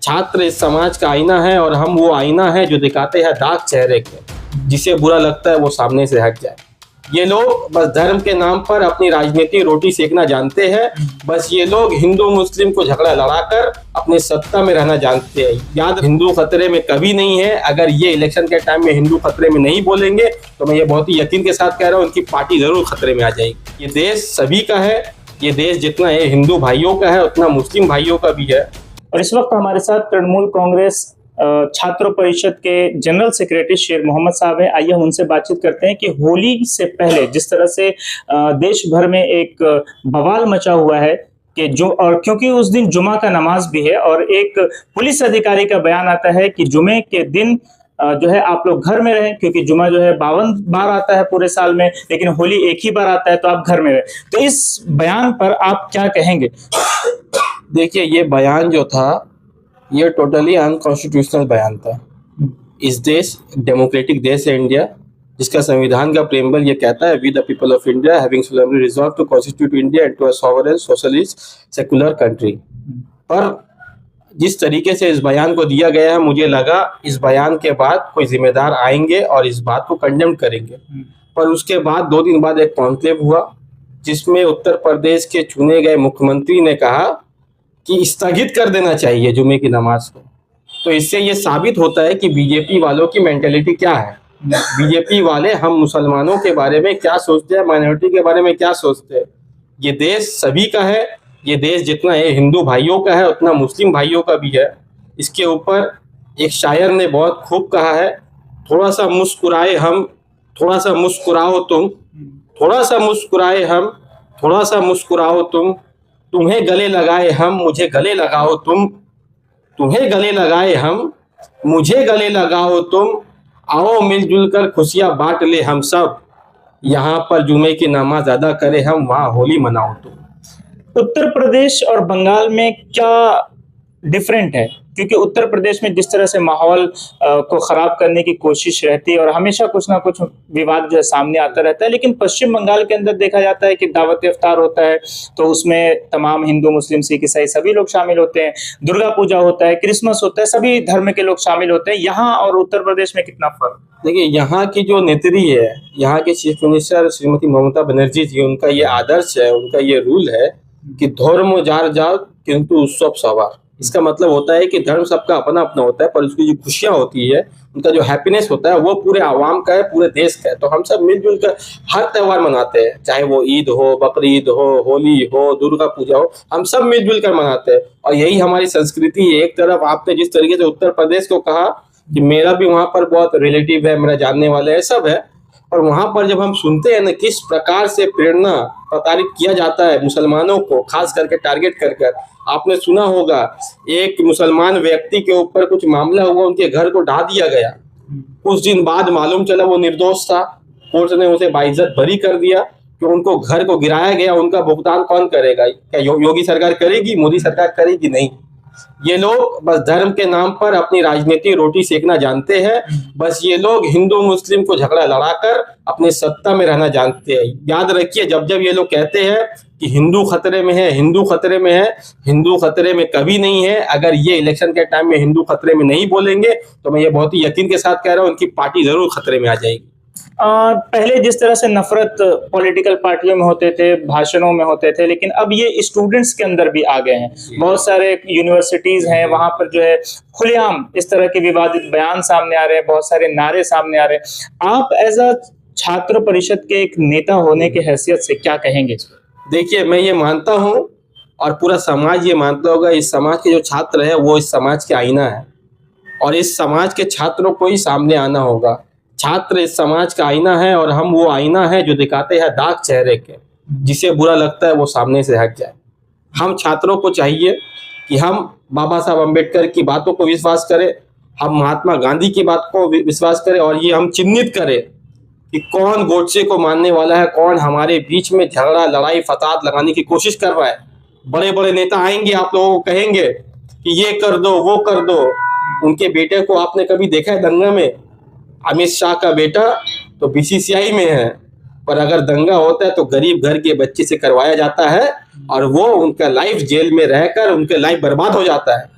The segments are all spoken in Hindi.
छात्र इस समाज का आईना है और हम वो आईना है जो दिखाते हैं दाग चेहरे के, जिसे बुरा लगता है वो सामने से हट जाए। ये लोग बस धर्म के नाम पर अपनी राजनीतिक रोटी सेकना जानते हैं। बस ये लोग हिंदू मुस्लिम को झगड़ा लड़ाकर अपनी सत्ता में रहना जानते हैं। याद, हिंदू खतरे में कभी नहीं है। अगर ये इलेक्शन के टाइम में हिंदू खतरे में नहीं बोलेंगे तो मैं ये बहुत ही यकीन के साथ कह रहा हूँ, उनकी पार्टी जरूर खतरे में आ जाएगी। ये देश सभी का है। ये देश जितना है हिंदू भाइयों का है उतना मुस्लिम भाइयों का भी है। और इस वक्त हमारे साथ तृणमूल कांग्रेस छात्र परिषद के जनरल सेक्रेटरी शेर मोहम्मद साहब हैं। आइए हम उनसे बातचीत करते हैं कि होली से पहले जिस तरह से देश भर में एक बवाल मचा हुआ है कि जो, और क्योंकि उस दिन जुमा का नमाज भी है और एक पुलिस अधिकारी का बयान आता है कि जुमे के दिन जो है आप लोग घर में रहें, क्योंकि जुमा जो है 52 बार आता है पूरे साल में, लेकिन होली एक ही बार आता है, तो आप घर में रहें। तो इस बयान पर आप क्या कहेंगे? देखिए, ये बयान जो था ये टोटली अनकॉन्स्टिट्यूशनल बयान था। इस देश डेमोक्रेटिक देश है इंडिया, जिसका संविधान का प्रेम्बल ये कहता है, we the people of India having solemnly resolve to constitute India into a sovereign socialist secular country. पर जिस तरीके से इस बयान को दिया गया है, मुझे लगा इस बयान के बाद कोई जिम्मेदार आएंगे और इस बात को कंडेम करेंगे। पर उसके बाद 2 दिन बाद एक कॉन्क्लेव हुआ जिसमें उत्तर प्रदेश के चुने गए मुख्यमंत्री ने कहा कि स्थगित कर देना चाहिए जुमे की नमाज को। तो इससे ये साबित होता है कि बीजेपी वालों की मेंटेलिटी क्या है। बीजेपी वाले हम मुसलमानों के बारे में क्या सोचते हैं, माइनॉरिटी के बारे में क्या सोचते हैं। ये देश सभी का है। ये देश जितना है हिंदू भाइयों का है उतना मुस्लिम भाइयों का भी है। इसके ऊपर एक शायर ने बहुत खूब कहा है, थोड़ा सा मुस्कुराए हम, थोड़ा सा मुस्कुराओ तुम, थोड़ा सा मुस्कुराए हम, थोड़ा सा मुस्कुराओ तुम, तुम्हें गले लगाए हम, मुझे गले लगाओ तुम, तुम्हें गले लगाए हम, मुझे गले लगाओ तुम, आओ मिलजुल कर खुशियां बांट ले हम सब, यहाँ पर जुमे की नमाज अदा करें हम, वहाँ होली मनाओ तुम। उत्तर प्रदेश और बंगाल में क्या डिफरेंट है? क्योंकि उत्तर प्रदेश में जिस तरह से माहौल को खराब करने की कोशिश रहती है और हमेशा कुछ ना कुछ विवाद जो है सामने आता रहता है, लेकिन पश्चिम बंगाल के अंदर देखा जाता है कि दावत इफ्तार होता है तो उसमें तमाम हिंदू मुस्लिम सिख ईसाई सभी लोग शामिल होते हैं, दुर्गा पूजा होता है, क्रिसमस होता है, सभी धर्म के लोग शामिल होते हैं। यहाँ और उत्तर प्रदेश में कितना फर्क? देखिए, यहाँ की जो नेत्री है, यहाँ के चीफ मिनिस्टर श्रीमती ममता बनर्जी जी, उनका ये आदर्श है, उनका ये रूल है कि धर्म जार जाओ किंतु उत्सव सवार। इसका मतलब होता है कि धर्म सबका अपना अपना होता है, पर उसकी जो खुशियां होती है, उनका जो हैप्पीनेस होता है, वो पूरे आवाम का है, पूरे देश का है। तो हम सब मिलजुल कर हर त्यौहार मनाते हैं, चाहे वो ईद हो, बकरीद हो, होली हो, दुर्गा पूजा हो, हम सब मिलजुल कर मनाते हैं। और यही हमारी संस्कृति है। एक तरफ आपने जिस तरीके से उत्तर प्रदेश को कहा कि मेरा भी वहाँ पर बहुत रिलेटिव है, मेरा जानने वाले है, सब है, और वहाँ पर जब हम सुनते हैं ना किस प्रकार से प्रेरणा प्रताड़ित किया जाता है मुसलमानों को, खास करके टारगेट कर आपने सुना होगा एक मुसलमान व्यक्ति के ऊपर कुछ मामला हुआ, उनके घर को ढा दिया गया। कुछ दिन बाद मालूम चला वो निर्दोष था, कोर्ट ने उसे बाइज्जत बरी कर दिया कि उनको घर को गिराया गया। उनका भुगतान कौन करेगा? क्या योगी सरकार करेगी? मोदी सरकार करेगी? नहीं। ये लोग बस धर्म के नाम पर अपनी राजनीतिक रोटी सेकना जानते हैं। बस ये लोग हिंदू मुस्लिम को झगड़ा लड़ाकर अपनी सत्ता में रहना जानते हैं। याद रखिए, जब जब ये लोग कहते हैं कि हिंदू खतरे में है, हिंदू खतरे में है, हिंदू खतरे में कभी नहीं है। अगर ये इलेक्शन के टाइम में हिंदू खतरे में नहीं बोलेंगे तो मैं ये बहुत ही यकीन के साथ कह रहा हूँ, उनकी पार्टी जरूर खतरे में आ जाएगी। पहले जिस तरह से नफरत पॉलिटिकल पार्टियों में होते थे, भाषणों में होते थे, लेकिन अब ये स्टूडेंट्स के अंदर भी आ गए हैं। बहुत सारे यूनिवर्सिटीज हैं, वहां पर जो है खुलेआम इस तरह के विवादित बयान सामने आ रहे हैं, बहुत सारे नारे सामने आ रहे हैं। आप एज अ छात्र परिषद के एक नेता होने की हैसियत से क्या कहेंगे? देखिए, मैं ये मानता हूँ और पूरा समाज ये मानता होगा, इस समाज के जो छात्र है वो इस समाज के आईना है और इस समाज के छात्रों को ही सामने आना होगा। छात्र इस समाज का आईना है और हम वो आईना है जो दिखाते हैं दाग चेहरे के, जिसे बुरा लगता है वो सामने से हट जाए। हम छात्रों को चाहिए कि हम बाबा साहब अम्बेडकर की बातों को विश्वास करें, हम महात्मा गांधी की बात को विश्वास करें और ये हम चिन्हित करें कि कौन गोडसे को मानने वाला है, कौन हमारे बीच में झगड़ा लड़ाई फसाद लगाने की कोशिश कर रहा है। बड़े बड़े नेता आएंगे, आप लोगों को कहेंगे कि ये कर दो, वो कर दो। उनके बेटे को आपने कभी देखा है दंगा में? अमित शाह का बेटा तो बीसीसीआई में है, पर अगर दंगा होता है तो गरीब घर के बच्चे से करवाया जाता है और वो उनका लाइफ जेल में रहकर उनके लाइफ बर्बाद हो जाता है।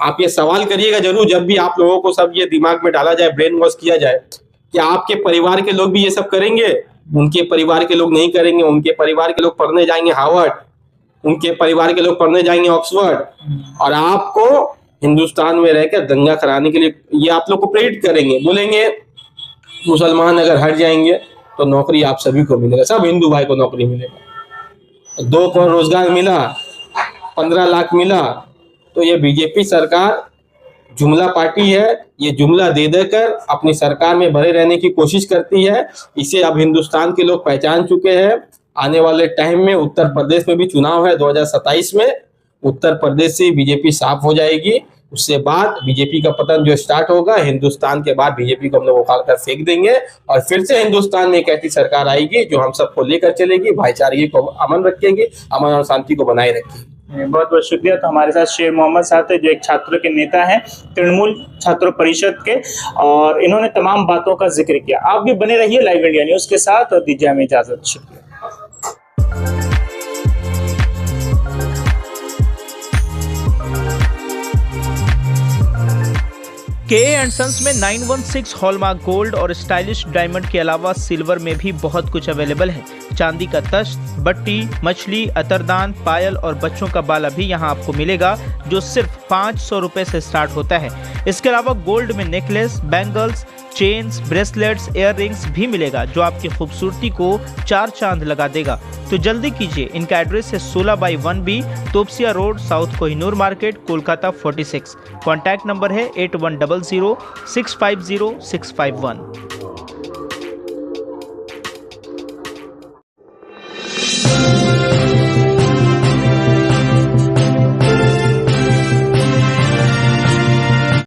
आप ये सवाल करिएगा जरूर जब भी आप लोगों को सब ये दिमाग में डाला जाए, ब्रेन वॉश किया जाए कि आपके परिवार के लोग भी ये सब करेंगे। उनके परिवार के लोग नहीं करेंगे। उनके परिवार के लोग पढ़ने जाएंगे हार्वर्ड, उनके परिवार के लोग पढ़ने जाएंगे ऑक्सफोर्ड, और आपको हिंदुस्तान में रहकर दंगा कराने के लिए ये आप लोग को प्रेरित करेंगे। बोलेंगे मुसलमान अगर हट जाएंगे तो नौकरी आप सभी को मिलेगा, सब हिंदू भाई को नौकरी मिलेगा। 2 करोड़ रोजगार मिला, 15 लाख मिला। तो ये बीजेपी सरकार जुमला पार्टी है। ये जुमला दे देकर अपनी सरकार में भरे रहने की कोशिश करती है। इसे अब हिंदुस्तान के लोग पहचान चुके हैं। आने वाले टाइम में उत्तर प्रदेश में भी चुनाव है 2027 में, उत्तर प्रदेश से बीजेपी साफ हो जाएगी। उससे बाद बीजेपी का पतन जो स्टार्ट होगा, हिंदुस्तान के बाद बीजेपी को हम लोग उखाड़ कर फेंक देंगे और फिर से हिंदुस्तान में एक ऐसी सरकार आएगी जो हम सबको लेकर चलेगी, भाईचारे को अमन रखेगी, अमन और शांति को बनाए रखेगी। बहुत बहुत शुक्रिया। तो हमारे साथ शेर मोहम्मद साहब थे, जो एक छात्रों के नेता हैं तृणमूल छात्र परिषद के, और इन्होंने तमाम बातों का जिक्र किया। आप भी बने रहिए लाइव इंडिया न्यूज के साथ और दीजिए हमें इजाजत। शुक्रिया। के सन्स में 916 हॉलमार्क गोल्ड और स्टाइलिश डायमंड के अलावा सिल्वर में भी बहुत कुछ अवेलेबल है। चांदी का तश्त, बट्टी, मछली, अतरदान, पायल और बच्चों का बाला भी यहाँ आपको मिलेगा, जो सिर्फ 500 रुपए से स्टार्ट होता है। इसके अलावा गोल्ड में necklace, bangles, chains, bracelets, ear rings भी मिलेगा, जो आपकी खूबसूरती को 4 चांद लगा देगा। तो जल्दी कीजिए, इनका एड्रेस है 16/1B, Topsia road, south Kohinoor market, Kolkata 46। Contact number है 8100 650 651।